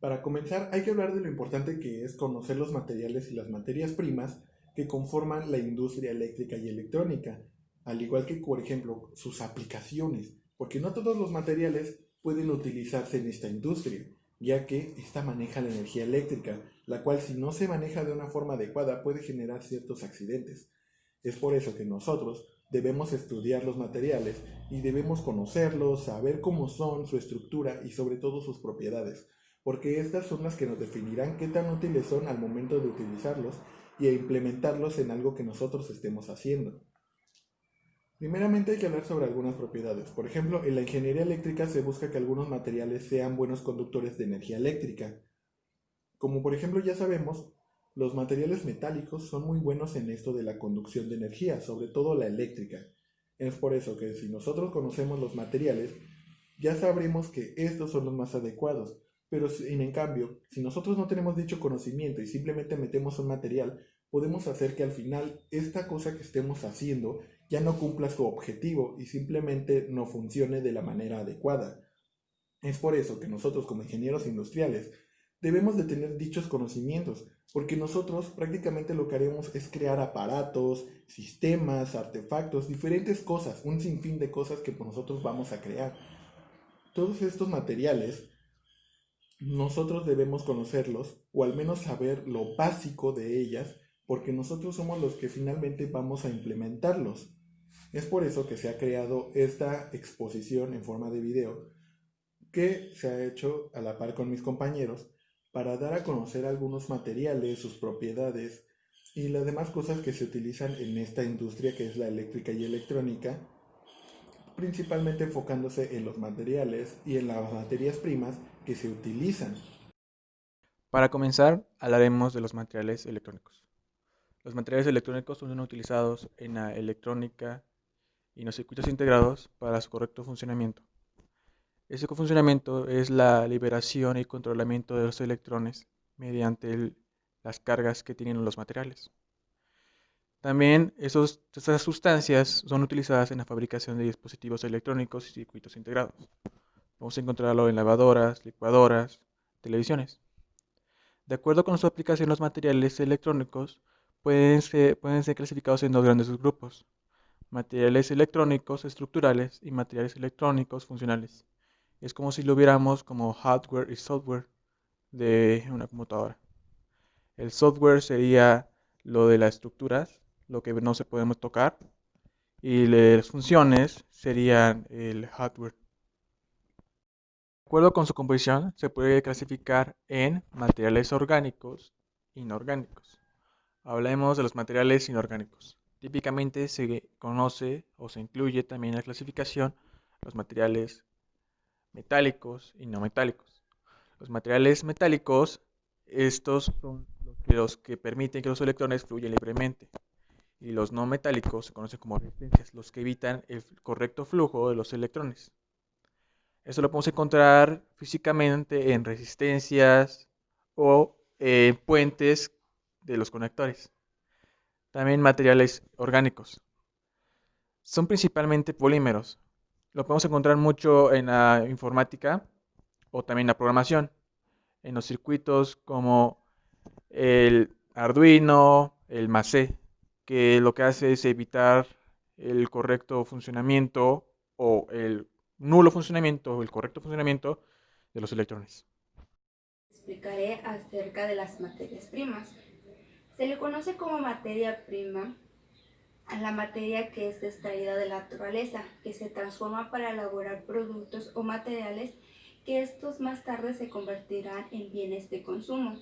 Para comenzar, hay que hablar de lo importante que es conocer los materiales y las materias primas que conforman la industria eléctrica y electrónica, al igual que, por ejemplo, sus aplicaciones, porque no todos los materiales pueden utilizarse en esta industria, ya que esta maneja la energía eléctrica, la cual si no se maneja de una forma adecuada puede generar ciertos accidentes. Es por eso que nosotros debemos estudiar los materiales y debemos conocerlos, saber cómo son, su estructura y sobre todo sus propiedades, porque estas son las que nos definirán qué tan útiles son al momento de utilizarlos y a implementarlos en algo que nosotros estemos haciendo. Primeramente hay que hablar sobre algunas propiedades. Por ejemplo, en la ingeniería eléctrica se busca que algunos materiales sean buenos conductores de energía eléctrica. Como por ejemplo ya sabemos, los materiales metálicos son muy buenos en esto de la conducción de energía, sobre todo la eléctrica. Es por eso que si nosotros conocemos los materiales, ya sabremos que estos son los más adecuados. Pero en cambio, si nosotros no tenemos dicho conocimiento y simplemente metemos un material, podemos hacer que al final esta cosa que estemos haciendo ya no cumpla su objetivo y simplemente no funcione de la manera adecuada. Es por eso que nosotros como ingenieros industriales debemos de tener dichos conocimientos, porque nosotros prácticamente lo que haremos es crear aparatos, sistemas, artefactos, diferentes cosas, un sinfín de cosas que nosotros vamos a crear. Todos estos materiales nosotros debemos conocerlos o al menos saber lo básico de ellas, porque nosotros somos los que finalmente vamos a implementarlos. Es por eso que se ha creado esta exposición en forma de video que se ha hecho a la par con mis compañeros para dar a conocer algunos materiales, sus propiedades y las demás cosas que se utilizan en esta industria que es la eléctrica y electrónica, principalmente enfocándose en los materiales y en las materias primas que se utilizan. Para comenzar, hablaremos de los materiales electrónicos. Los materiales electrónicos son utilizados en la electrónica y en los circuitos integrados para su correcto funcionamiento. Ese funcionamiento es la liberación y controlamiento de los electrones mediante las cargas que tienen los materiales. También estas sustancias son utilizadas en la fabricación de dispositivos electrónicos y circuitos integrados. Vamos a encontrarlo en lavadoras, licuadoras, televisiones. De acuerdo con su aplicación, los materiales electrónicos pueden ser clasificados en dos grandes subgrupos: materiales electrónicos estructurales y materiales electrónicos funcionales. Es como si lo viéramos como hardware y software de una computadora. El software sería lo de las estructuras, lo que no se podemos tocar, y las funciones serían el hardware. De acuerdo con su composición, se puede clasificar en materiales orgánicos e inorgánicos. Hablemos de los materiales inorgánicos. Típicamente se conoce o se incluye también en la clasificación los materiales metálicos y no metálicos. Los materiales metálicos, estos son los que permiten que los electrones fluyan libremente. Y los no metálicos se conocen como resistencias, los que evitan el correcto flujo de los electrones. Esto lo podemos encontrar físicamente en resistencias o puentes de los conectores. También materiales orgánicos. Son principalmente polímeros. Lo podemos encontrar mucho en la informática o también en la programación. En los circuitos como el Arduino, el MACE, que lo que hace es evitar el correcto funcionamiento o el nulo funcionamiento o el correcto funcionamiento de los electrones. Explicaré acerca de las materias primas. Se le conoce como materia prima a la materia que es extraída de la naturaleza, que se transforma para elaborar productos o materiales que estos más tarde se convertirán en bienes de consumo.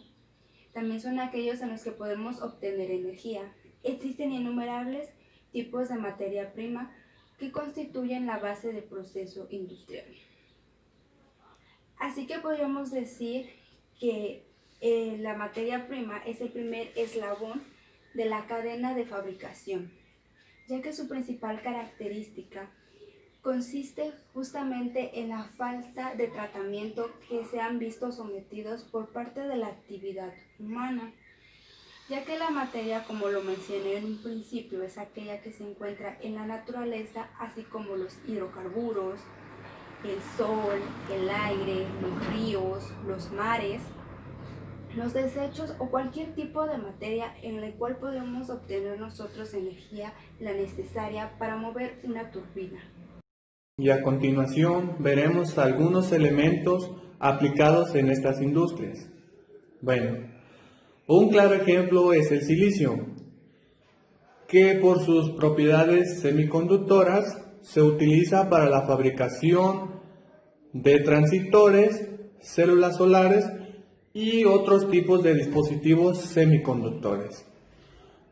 También son aquellos en los que podemos obtener energía. Existen innumerables tipos de materia prima que constituyen la base del proceso industrial. Así que podríamos decir que la materia prima es el primer eslabón de la cadena de fabricación, ya que su principal característica consiste justamente en la falta de tratamiento que se han visto sometidos por parte de la actividad humana, ya que la materia, como lo mencioné en un principio, es aquella que se encuentra en la naturaleza, así como los hidrocarburos, el sol, el aire, los ríos, los mares, los desechos o cualquier tipo de materia en la cual podemos obtener nosotros energía la necesaria para mover una turbina. Y a continuación veremos algunos elementos aplicados en estas industrias. Bueno, un claro ejemplo es el silicio, que por sus propiedades semiconductoras se utiliza para la fabricación de transistores, células solares y otros tipos de dispositivos semiconductores.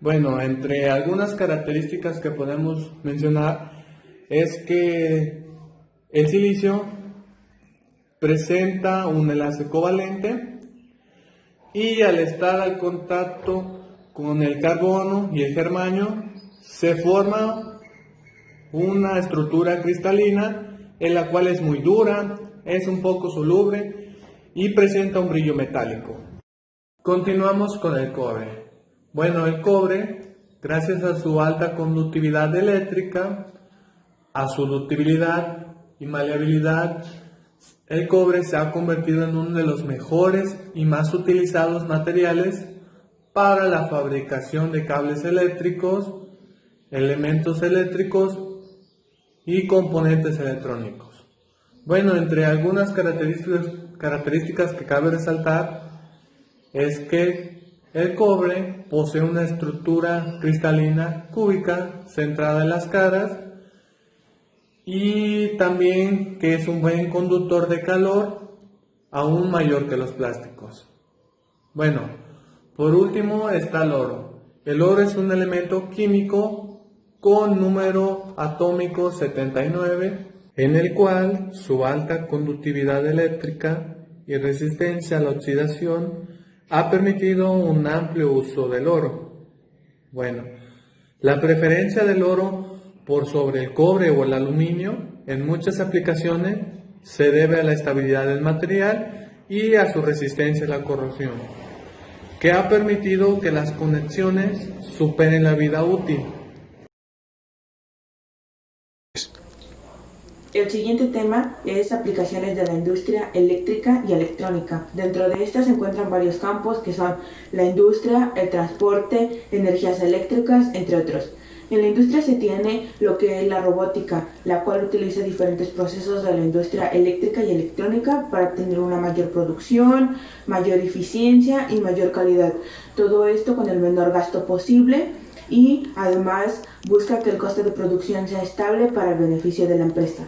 Bueno, entre algunas características que podemos mencionar es que el silicio presenta un enlace covalente y al estar al contacto con el carbono y el germanio se forma una estructura cristalina en la cual es muy dura, es un poco soluble y presenta un brillo metálico. Continuamos con el cobre. Bueno, el cobre, gracias a su alta conductividad eléctrica, a su ductibilidad y maleabilidad, el cobre se ha convertido en uno de los mejores y más utilizados materiales para la fabricación de cables eléctricos, elementos eléctricos y componentes electrónicos. Bueno, entre algunas características que cabe resaltar es que el cobre posee una estructura cristalina cúbica centrada en las caras y también que es un buen conductor de calor, aún mayor que los plásticos. Bueno, por último está el oro. El oro es un elemento químico con número atómico 79, en el cual su alta conductividad eléctrica y resistencia a la oxidación ha permitido un amplio uso del oro. Bueno, la preferencia del oro por sobre el cobre o el aluminio en muchas aplicaciones se debe a la estabilidad del material y a su resistencia a la corrosión, que ha permitido que las conexiones superen la vida útil. El siguiente tema es aplicaciones de la industria eléctrica y electrónica. Dentro de estas se encuentran varios campos que son la industria, el transporte, energías eléctricas, entre otros. En la industria se tiene lo que es la robótica, la cual utiliza diferentes procesos de la industria eléctrica y electrónica para tener una mayor producción, mayor eficiencia y mayor calidad. Todo esto con el menor gasto posible y además busca que el coste de producción sea estable para el beneficio de la empresa.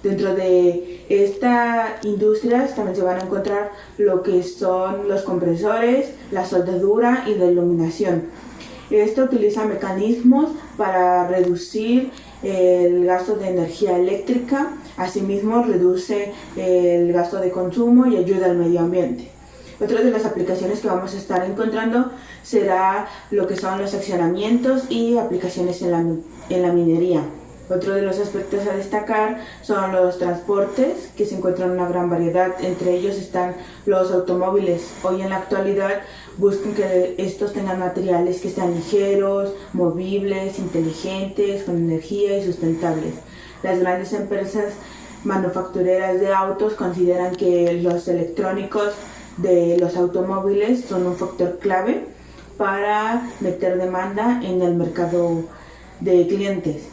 Dentro de estas industrias también se van a encontrar lo que son los compresores, la soldadura y la iluminación. Esto utiliza mecanismos para reducir el gasto de energía eléctrica, asimismo reduce el gasto de consumo y ayuda al medio ambiente. Otra de las aplicaciones que vamos a estar encontrando será lo que son los accionamientos y aplicaciones en la minería. Otro de los aspectos a destacar son los transportes, que se encuentran una gran variedad. Entre ellos están los automóviles. Hoy en la actualidad buscan que estos tengan materiales que sean ligeros, movibles, inteligentes, con energía y sustentables. Las grandes empresas manufactureras de autos consideran que los electrónicos de los automóviles son un factor clave para meter demanda en el mercado de clientes.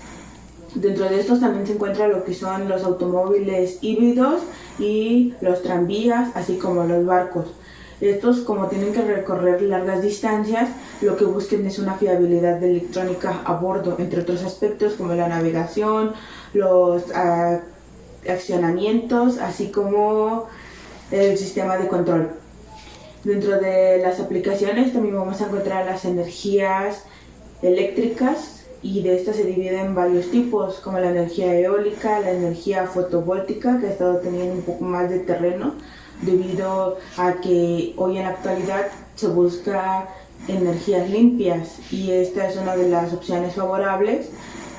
Dentro de estos también se encuentra lo que son los automóviles híbridos y los tranvías, así como los barcos. Estos, como tienen que recorrer largas distancias, lo que busquen es una fiabilidad de electrónica a bordo, entre otros aspectos como la navegación, los accionamientos, así como el sistema de control. Dentro de las aplicaciones también vamos a encontrar las energías eléctricas, y de estas se dividen en varios tipos, como la energía eólica, la energía fotovoltaica, que ha estado teniendo un poco más de terreno debido a que hoy en la actualidad se busca energías limpias y esta es una de las opciones favorables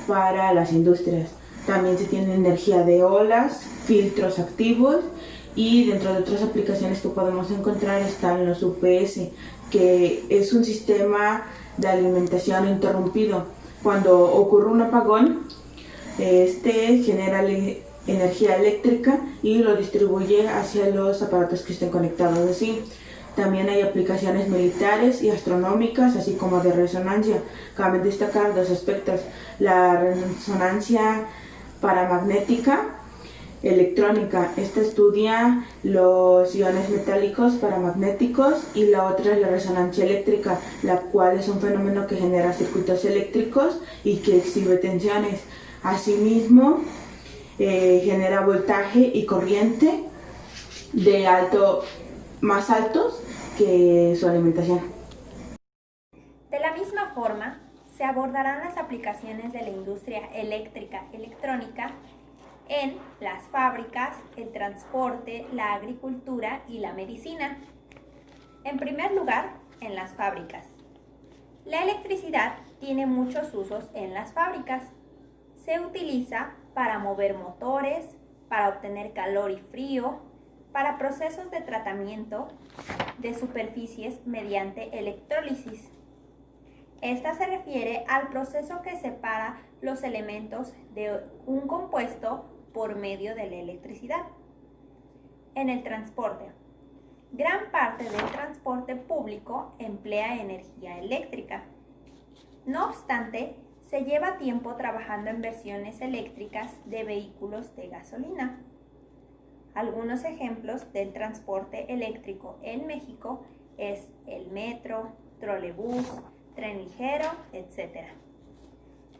para las industrias. También se tiene energía de olas, filtros activos y dentro de otras aplicaciones que podemos encontrar están los UPS, que es un sistema de alimentación interrumpido. Cuando ocurre un apagón, este genera energía eléctrica y lo distribuye hacia los aparatos que estén conectados así. También hay aplicaciones militares y astronómicas, así como de resonancia. Cabe destacar dos aspectos: la resonancia paramagnética electrónica. Esta estudia los iones metálicos paramagnéticos, y la otra es la resonancia eléctrica, la cual es un fenómeno que genera circuitos eléctricos y que exhibe tensiones. Asimismo, genera voltaje y corriente más altos que su alimentación. De la misma forma, se abordarán las aplicaciones de la industria eléctrica electrónica en las fábricas, el transporte, la agricultura y la medicina. En primer lugar, en las fábricas. La electricidad tiene muchos usos en las fábricas. Se utiliza para mover motores, para obtener calor y frío, para procesos de tratamiento de superficies mediante electrólisis. Esta se refiere al proceso que separa los elementos de un compuesto por medio de la electricidad. En el transporte. Gran parte del transporte público emplea energía eléctrica. No obstante, se lleva tiempo trabajando en versiones eléctricas de vehículos de gasolina. Algunos ejemplos del transporte eléctrico en México es el metro, trolebús, tren ligero, etc.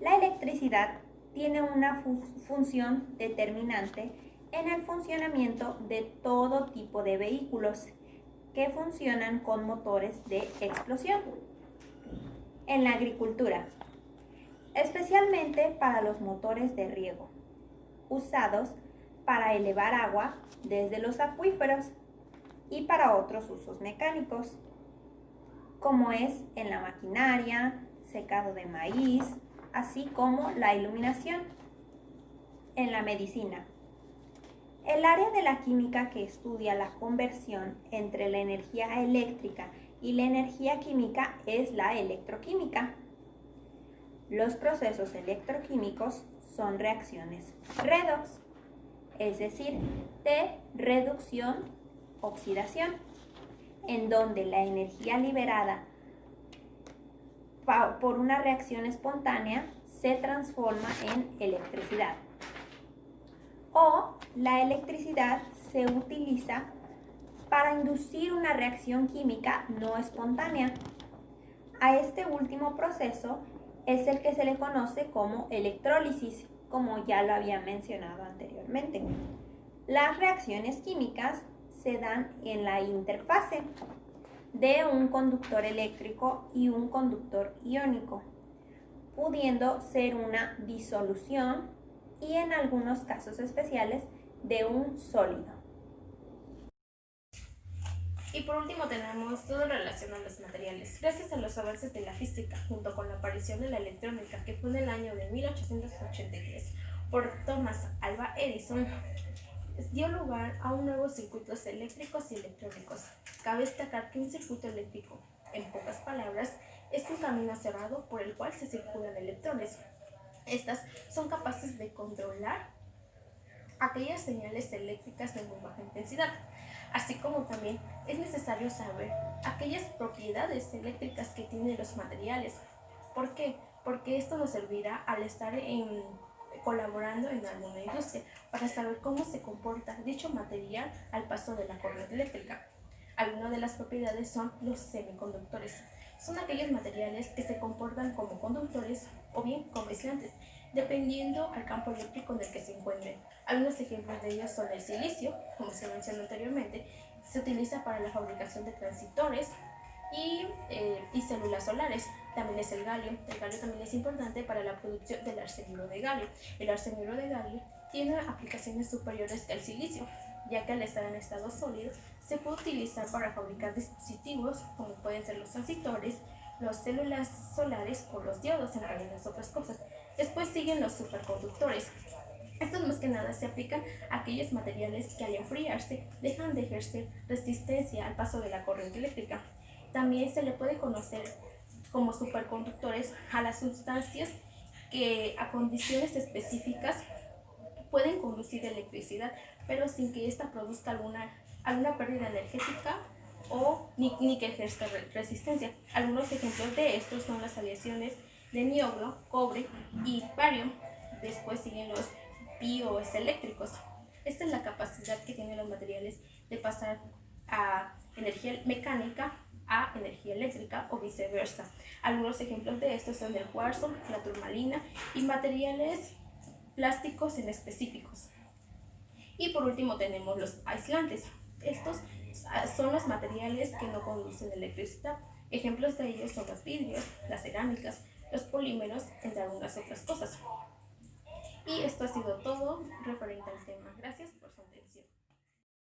La electricidad tiene una función determinante en el funcionamiento de todo tipo de vehículos que funcionan con motores de explosión. En la agricultura, especialmente para los motores de riego, usados para elevar agua desde los acuíferos y para otros usos mecánicos, como es en la maquinaria, secado de maíz, así como la iluminación. En la medicina. El área de la química que estudia la conversión entre la energía eléctrica y la energía química es la electroquímica. Los procesos electroquímicos son reacciones redox, es decir, de reducción-oxidación, en donde la energía liberada por una reacción espontánea se transforma en electricidad. O la electricidad se utiliza para inducir una reacción química no espontánea. A este último proceso es el que se le conoce como electrólisis, como ya lo había mencionado anteriormente. Las reacciones químicas se dan en la interfase de un conductor eléctrico y un conductor iónico, pudiendo ser una disolución y en algunos casos especiales de un sólido. Y por último tenemos todo en relación a los materiales. Gracias a los avances de la física, junto con la aparición de la electrónica, que fue en el año de 1883 por Thomas Alva Edison, dio lugar a un nuevo circuitos eléctricos y electrónicos. Cabe destacar que un circuito eléctrico, en pocas palabras, es un camino cerrado por el cual se circulan electrones. Estas son capaces de controlar aquellas señales eléctricas de muy baja intensidad, así como también es necesario saber aquellas propiedades eléctricas que tienen los materiales. ¿Por qué? Porque esto nos servirá al estar colaborando en alguna industria para saber cómo se comporta dicho material al paso de la corriente eléctrica. Algunas de las propiedades son los semiconductores. Son aquellos materiales que se comportan como conductores o bien como aislantes, dependiendo al campo eléctrico en el que se encuentren. Algunos ejemplos de ellos son el silicio, como se mencionó anteriormente, se utiliza para la fabricación de transistores y células solares. También es el galio. El galio también es importante para la producción del arsenuro de galio. El arsenuro de galio tiene aplicaciones superiores que el silicio, ya que al estar en estado sólido se puede utilizar para fabricar dispositivos como pueden ser los transistores, las células solares o los diodos, entre algunas otras cosas. Después siguen los superconductores. Estos más que nada se aplican a aquellos materiales que al enfriarse dejan de ejercer resistencia al paso de la corriente eléctrica. También se le puede conocer como superconductores a las sustancias que a condiciones específicas pueden conducir electricidad, pero sin que ésta produzca alguna pérdida energética o ni que ejerza resistencia. Algunos ejemplos de estos son las aleaciones de niobio, cobre y bario. Después siguen los bioeléctricos. Esta es la capacidad que tienen los materiales de pasar a energía mecánica a energía eléctrica o viceversa. Algunos ejemplos de estos son el cuarzo, la turmalina y materiales plásticos en específicos. Y por último tenemos los aislantes. Estos son los materiales que no conducen electricidad. Ejemplos de ellos son los vidrios, las cerámicas, los polímeros, entre algunas otras cosas. Y esto ha sido todo referente al tema. Gracias por su atención.